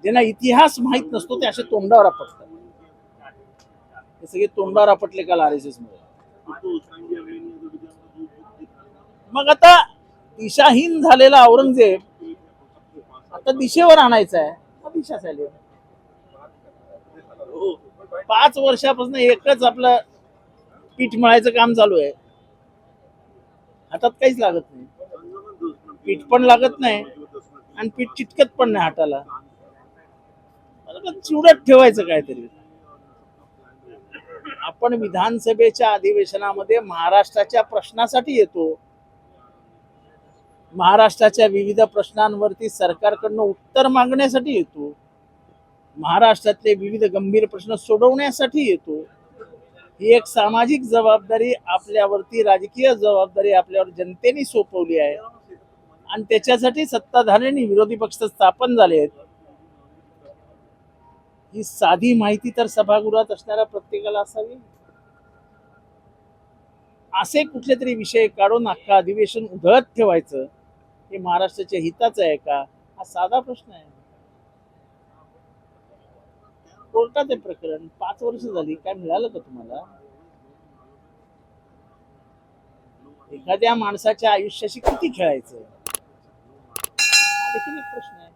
ज्यांना इतिहास माहित नसतो ते असे तोंडावर आपटतात. हे सगळे तोंडावर आपटले काल RSS मध्ये. मग आता दिशाहीन झालेला औरंगजेब आता दिशेवर आणायचा आहे. दिशा चालली 5 वर्षापासून एकच आपलं पीठ मळायचं काम चालू आहे. हातात काहीच लागत नाही, पीठ पण लागत नाही आणि पीठ चिटकत पण नाही हाताला. चिवडत ठेवायचं काहीतरी. आपण विधानसभेच्या अधिवेशनामध्ये महाराष्ट्राच्या प्रश्नासाठी येतो. महाराष्ट्राच्या विविध प्रश्नांवरती सरकारकडनं उत्तर मागण्यासाठी येतो. महाराष्ट्रातले विविध गंभीर प्रश्न सोडवण्यासाठी येतो. ही एक सामाजिक जबाबदारी आपल्यावरती, राजकीय जबाबदारी आपल्यावर जनतेने सोपवली आहे आणि त्याच्यासाठी सत्ताधाऱ्यांनी विरोधी पक्ष स्थापन झाले आहेत. ही साधी माहिती तर सभागृहात असणाऱ्या प्रत्येकाला असावी. असे कुठले तरी विषय काढून अख्खा अधिवेशन उधळत ठेवायचं हे महाराष्ट्राच्या हिताचं आहे का? हा साधा प्रश्न आहे. कोर्टात आहे प्रकरण, 5 वर्ष झाली, काय मिळालं का तुम्हाला? एखाद्या माणसाच्या आयुष्याशी किती खेळायचं देखील एक प्रश्न आहे.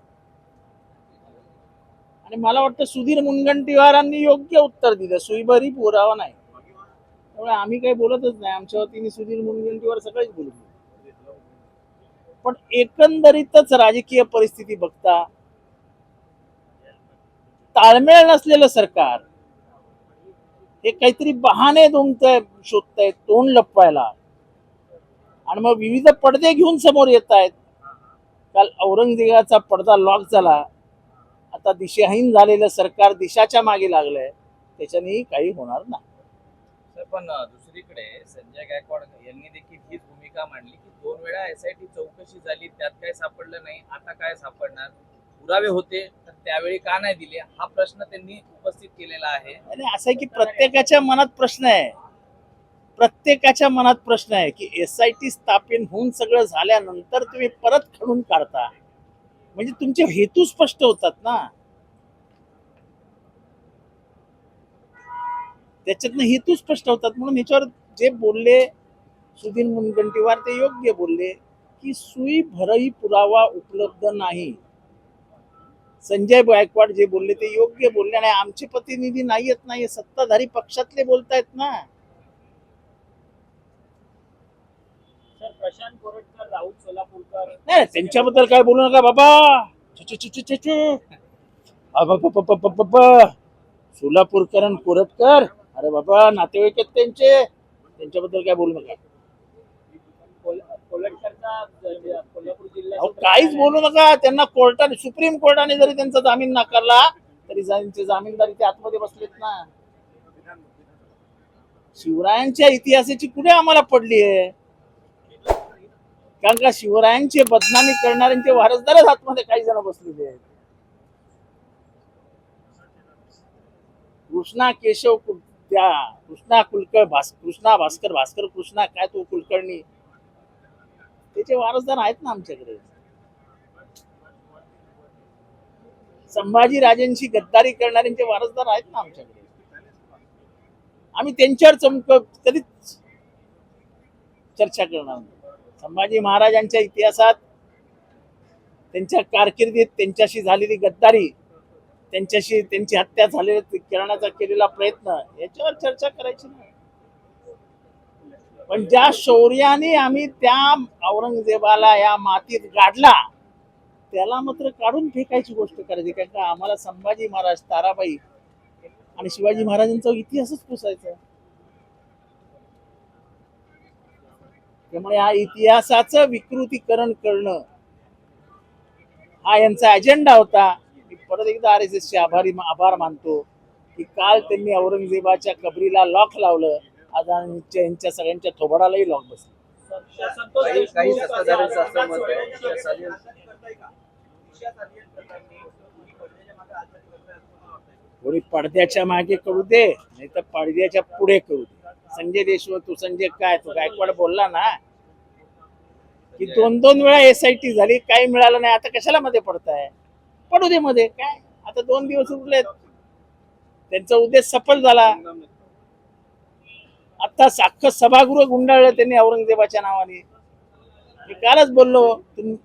आणि मला वाटतं सुधीर मुनगंटीवारांनी योग्य उत्तर दिलं. सुईभरी पुरावा नाही, त्यामुळे आम्ही काही बोलतच नाही. आमच्या वतीने सुधीर मुनगंटीवार सगळेच बोलत. पण एकंदरीतच राजकीय परिस्थिती बघता ताळमेळ नसलेलं सरकार हे काहीतरी बहाणे शोधतायत तोंड लपवायला आणि मग विविध पडदे घेऊन समोर येत आहेत. काल औरंगजेबाचा पडदा लॉक झाला. आता दिशाहीन झालेलं सरकार दिशाच्या मागे लागलंय. त्याच्यानेही काही होणार नाही. पण दुसरीकडे संजय गायकवाड यांनी देखील हीच भूमिका मांडली की 2 वेळा SIT चौकशी झाली, त्यात काही सापडलं नाही, आता काय सापडणार? पुरावे होते तर त्यावेळी का नाही दिले, हा प्रश्न त्यांनी उपस्थित केलेला आहे. आणि असं आहे की प्रत्येकाच्या मनात प्रश्न आहे. प्रत्येकाच्या मनात प्रश्न आहे की SIT स्थापन होऊन सगळं झाल्यानंतर तुम्ही परत खणून काढता म्हणजे तुमचे हेतू स्पष्ट होतात ना. त्याच्यातनं हेतू स्पष्ट होतात. म्हणून ह्याच्यावर जे बोलले सुधीर मुनगंटीवार ते योग्य बोलले की सुई भरही पुरावा उपलब्ध नाही. संजय गायकवाड जे बोलले ते योग्य बोलले. आणि आमचे प्रतिनिधी नाही, सत्ताधारी पक्षातले बोलतायत ना. प्रशांत कोरटकर, राहुल सोलापूरकर, नाही त्यांच्याबद्दल काय बोलू नका बाबा. सोलापूरकर आणि कोरटकर, अरे बाबा नातेवाईक आहेत त्यांच्याबद्दल काय बोलू नका. कोलटकरचा कोल्हापूर अहो काहीच बोलू नका. त्यांना कोर्टाने, सुप्रीम कोर्टाने जरी त्यांचा जामीन नाकारला तरी त्यांची जामीनदारी ते आतमध्ये बसलेत ना. शिवरायांच्या इतिहासाची कुठे आम्हाला पडली आहे? कारण का शिवरायांची बदनामी करणाऱ्यांचे वारसदारच आतमध्ये काही जण बसलेले आहेत. कृष्णा केशव त्या कृष्णा भास्कर कृष्णा काय तो कुलकर्णी, त्याचे वारसदार आहेत ना आमच्याकडे. संभाजी राजेंशी गद्दारी करणाऱ्यांचे वारसदार आहेत ना आमच्याकडे. आम्ही त्यांच्यावर कधीच चर्चा करणार नाही. संभाजी महाराजांच्या इतिहासात, त्यांच्या कारकिर्दीत त्यांच्याशी झालेली गद्दारी, त्यांची हत्या करण्याचा केलेला प्रयत्न, याच्यावर चर्चा करायची नाही. पण ज्या शौर्याने आम्ही त्या औरंगजेबाला या मातीत गाडला त्याला मात्र काढून फेकायची गोष्ट करायची. कारण का आम्हाला संभाजी महाराज, ताराबाई आणि शिवाजी महाराजांचा इतिहासच पुसायचा. त्यामुळे या इतिहासाचं विकृतीकरण करणं हा यांचा अजेंडा होता. मी परत एकदा RSS चे आभार मानतो की काल त्यांनी औरंगजेबाच्या कबरीला लॉक लावलं. आज यांच्या सगळ्यांच्या थोबाडालाही लॉक बसलं. काही सत्ताधाऱ्यांचं असं मत आहे. कोणी पडद्याच्या मागे करू दे, नाही तर पडद्याच्या पुढे करू दे. संजय देशमुख, तो संजय काय, तो गायकवाड बोलला ना की 2-2 वेळा SIT झाली, काही मिळालं नाही, आता कशाला मध्ये पडताय? पडू दे मध्ये, काय आता 2 दिवस उरलेत, त्यांचा उद्देश सफल झाला. आता अख्खं सभागृह गुंडाळलं त्यांनी औरंगजेबाच्या नावाने. मी कालच बोललो,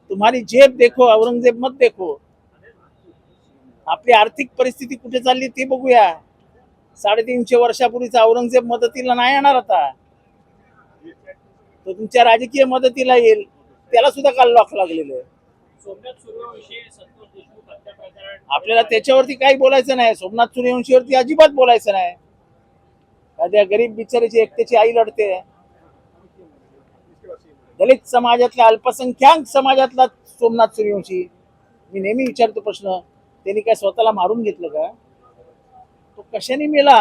तुम्हारी जेब देखो औरंगजेब मत देखो. आपली आर्थिक परिस्थिती कुठे चालली ते बघूया. 350 वर्षापूर्वीचा औरंगजेब मदतीला नाही येणार आता, तो तुमच्या राजकीय मदतीला येईल. त्याला सुद्धा काल लॉक लागलेलं आहे. सोमनाथ सूर्यवंशी संतोष देशमुख हत्या प्रकरण आपल्याला त्याच्यावरती काही बोलायचं नाही. सोमनाथ सूर्यवंशीवरती अजिबात बोलायचं नाही. त्या गरीब बिचारीची एकट्याची आई लढते. दलित समाजातल्या अल्पसंख्याक समाजातला सोमनाथ सूर्यवंशी. मी नेहमी विचारतो प्रश्न, त्यांनी काय स्वतःला मारून घेतलं का? तो कशाने मेला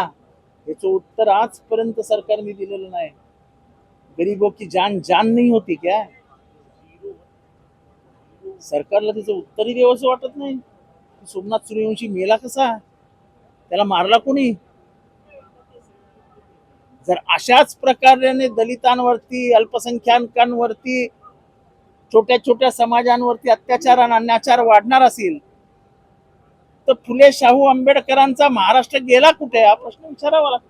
याचं उत्तर आजपर्यंत सरकारने दिलेलं नाही. गरीबों की जान जान नहीं होती क्या? सरकारला त्याचं उत्तरही देवंसं वाटत नाही. सोमनाथ सूर्यवंशी मेला कसा? त्याला मारला कोणी? जर अशाच प्रकारे दलितांवरती, अल्पसंख्याकांवरती, छोट्या छोट्या समाजांवरती अत्याचार आणि अत्याचार वाढणार असेल तर फुले शाहू आंबेडकरांचा महाराष्ट्र गेला कुठे हा प्रश्न विचारावा लागतो.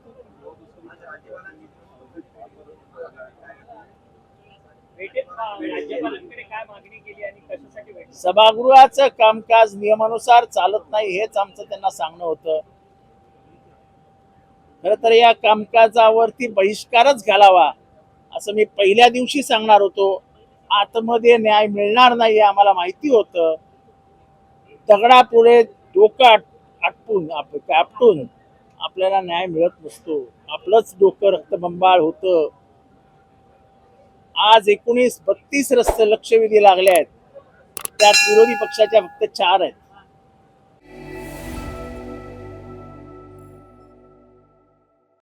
भेटेत राज्यपालांकडे काय मागणी केली आणि कशासाठी भेटली? सभागृहाचं कामकाज नियमानुसार चालत नाही हेच आमचं त्यांना सांगणं होतं. खर तर या कामकाजावरती बहिष्कारच घालावा असं मी पहिल्या दिवशी सांगणार होतो. आतमध्ये न्याय मिळणार नाही हे आम्हाला माहिती होतं. दगडापुढे डोकं आपटून आपल्याला न्याय मिळत नसतो. आपलंच डोकं रक्तबंबाळ होतं. आज 32 लक्षवेधी लागले आहेत. त्यात विरोधी पक्षाच्या फक्त 4 आहेत.